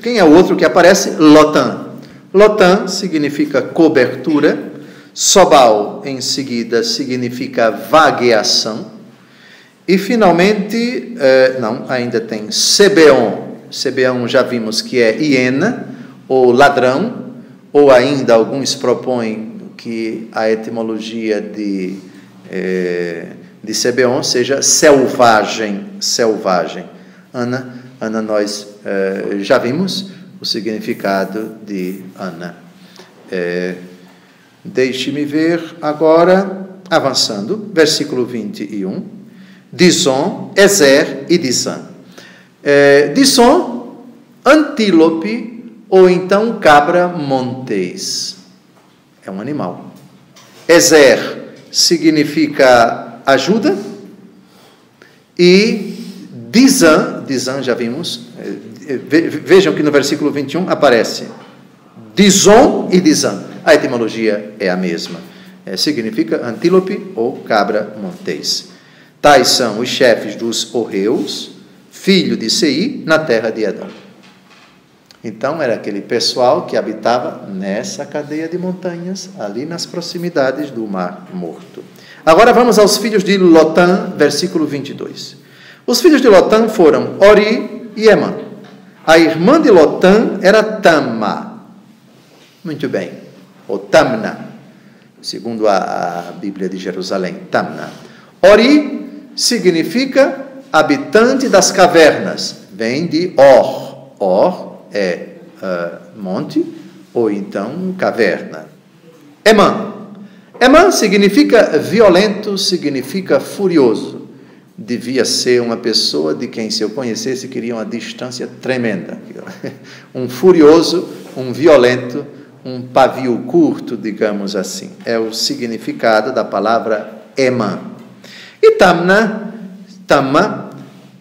quem é o outro que aparece? Lotã. Lotã significa cobertura. Sobal, em seguida, significa vagueação. E, finalmente, ainda tem Sebeon. Sebeon já vimos que é hiena, ou ladrão, ou ainda alguns propõem que a etimologia de Sebeon seja selvagem. Ana, nós já vimos o significado de Ana. Deixe-me ver agora, avançando, versículo 21. Dison, Ezer e Disã. Dison, antílope, ou então cabra montês. É um animal. Ezer significa ajuda. E Disã já vimos. Vejam que no versículo 21 aparece Dison e Disã. A etimologia é a mesma. Significa antílope ou cabra montês. Tais são os chefes dos Orreus, filho de Seir, na terra de Edom. Então, era aquele pessoal que habitava nessa cadeia de montanhas, ali nas proximidades do Mar Morto. Agora vamos aos filhos de Lotã, versículo 22. Os filhos de Lotã foram Ori e Emã. A irmã de Lotã era Tama. Muito bem. Ou Tamna, segundo a Bíblia de Jerusalém. Tamna. Ori significa habitante das cavernas. Vem de Or. Or é monte, ou então caverna. Emã. Emã significa violento, significa furioso. Devia ser uma pessoa de quem, se eu conhecesse, queria uma distância tremenda. Um furioso, um violento, um pavio curto, digamos assim. É o significado da palavra Emã. E Tama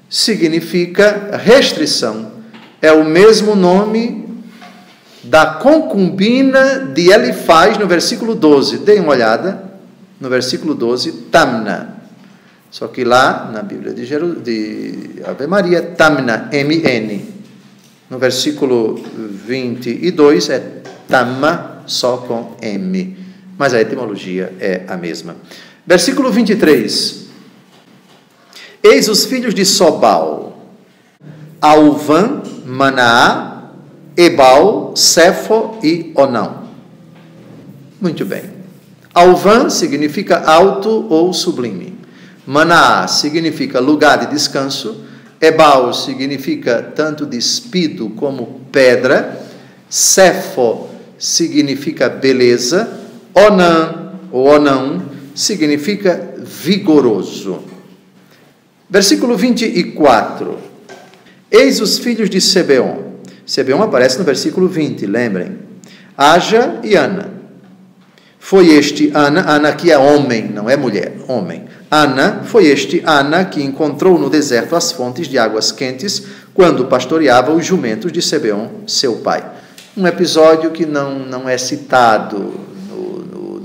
significa restrição. É o mesmo nome da concubina de Elifaz no versículo 12. Deem uma olhada no versículo 12, Tamna. Só que lá, na Bíblia de Ave Maria, Tamna, M-N. No versículo 22 é Tama, só com M. Mas a etimologia é a mesma. Versículo 23. Eis os filhos de Sobal: Alvã, Manaá, Ebal, Cefo e Onão. Muito bem. Alvã significa alto ou sublime. Manaá significa lugar de descanso. Ebal significa tanto despido como pedra. Cefo significa beleza. Onã, ou Onão, significa vigoroso. Versículo 24. Eis os filhos de Sebeon. Sebeon aparece no versículo 20, lembrem. Aja e Ana. Foi este Ana que é homem, não é mulher, homem. Foi este Ana que encontrou no deserto as fontes de águas quentes, quando pastoreava os jumentos de Sebeon, seu pai. Um episódio que não é citado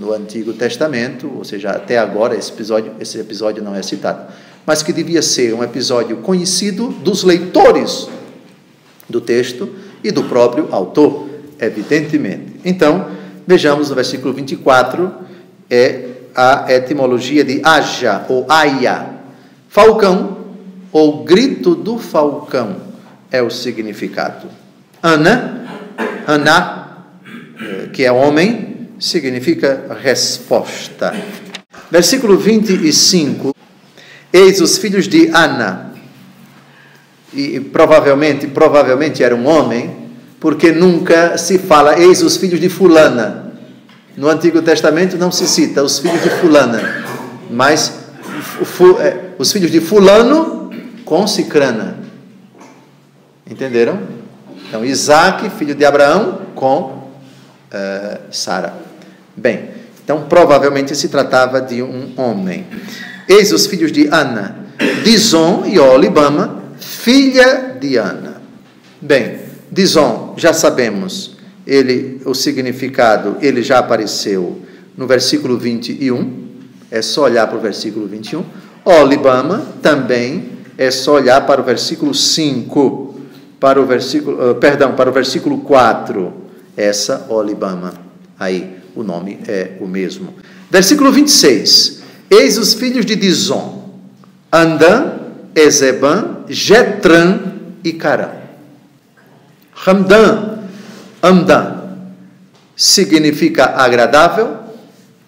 no Antigo Testamento, ou seja, até agora esse episódio não é citado, mas que devia ser um episódio conhecido dos leitores do texto e do próprio autor, evidentemente. Então, vejamos no versículo 24, é a etimologia de Aja, ou Aia. Falcão, ou grito do falcão, é o significado. Ana, que é homem, significa resposta. Versículo 25. Eis os filhos de Ana. E provavelmente era um homem, porque nunca se fala, eis os filhos de fulana. No Antigo Testamento não se cita os filhos de fulana, mas os filhos de fulano com cicrana. Entenderam? Então, Isaac, filho de Abraão, com Sara. Bem, então provavelmente se tratava de um homem. Eis os filhos de Ana, Dison e Olibama, filha de Ana. Bem, Dison, já sabemos o significado, ele já apareceu no versículo 21, é só olhar para o versículo 21. Olibama também é só olhar para o versículo 5, para o versículo 4, essa Olibama, aí o nome é o mesmo. Versículo 26, eis os filhos de Dizon, Andã, Ezebã, Jetran e Carã. Amdã significa agradável,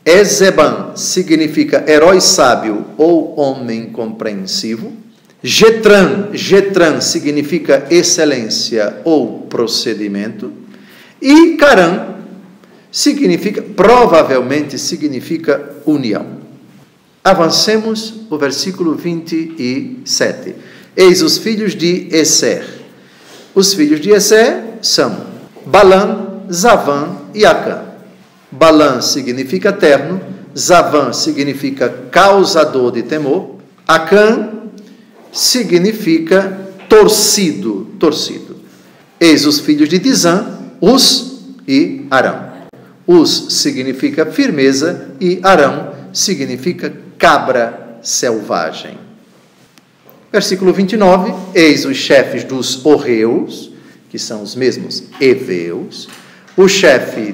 Ezebã significa herói sábio ou homem compreensivo, Jetran significa excelência ou procedimento, e Carã provavelmente significa união. Avancemos o versículo 27. Eis os filhos de Esser. Os filhos de Esser são Balã, Zavã e Acã. Balã significa terno, Zavã significa causador de temor, Acã significa torcido. Eis os filhos de Dizã, Uz e Arão. Uz significa firmeza e Arão significa cabra selvagem. Versículo 29, eis os chefes dos Orreus, que são os mesmos Eveus, o chefe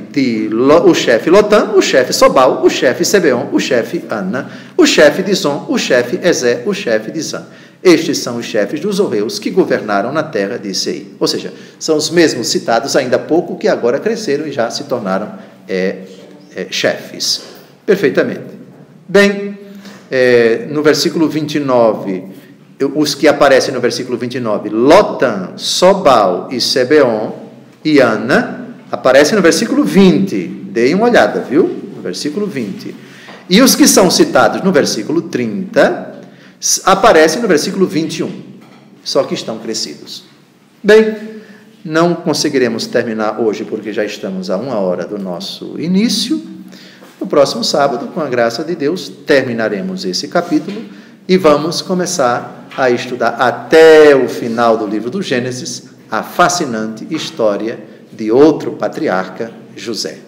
Lotã, o chefe Sobal, o chefe Sebeon, o chefe Ana, o chefe de Zon, o chefe Ezé, o chefe de Zã. Estes são os chefes dos Orreus que governaram na terra de Seir. Ou seja, são os mesmos citados ainda há pouco, que agora cresceram e já se tornaram chefes. Perfeitamente. Bem, no versículo 29, os que aparecem no versículo 29, Lotã, Sobal e Sebeon e Ana, aparecem no versículo 20. Deem uma olhada, viu? No versículo 20. E os que são citados no versículo 30 aparecem no versículo 21, só que estão crescidos. Bem, não conseguiremos terminar hoje, porque já estamos a 1 hora do nosso início. No próximo sábado, com a graça de Deus, terminaremos esse capítulo e vamos começar a estudar até o final do livro do Gênesis a fascinante história de outro patriarca, José.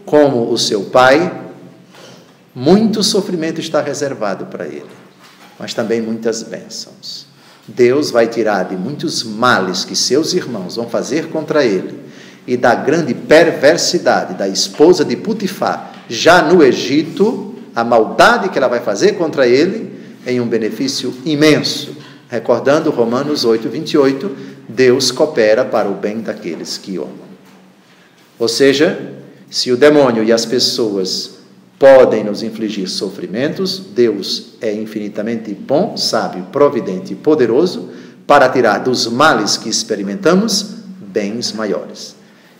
Como o seu pai, muito sofrimento está reservado para ele, mas também muitas bênçãos. Deus vai tirar de muitos males que seus irmãos vão fazer contra ele e da grande perversidade da esposa de Putifar, já no Egito, a maldade que ela vai fazer contra ele em um benefício imenso. Recordando Romanos 8, 28, Deus coopera para o bem daqueles que o amam. Ou seja, se o demônio e as pessoas podem nos infligir sofrimentos, Deus é infinitamente bom, sábio, providente e poderoso para tirar dos males que experimentamos bens maiores.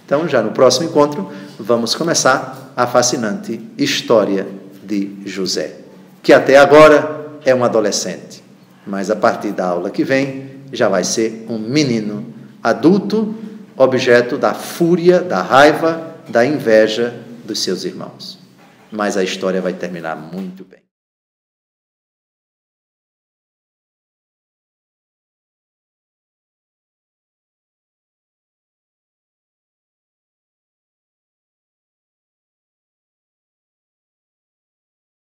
Então, já no próximo encontro, vamos começar a fascinante história de José, que até agora é um adolescente, mas a partir da aula que vem já vai ser um menino adulto, objeto da fúria, da raiva, da inveja dos seus irmãos. Mas a história vai terminar muito bem.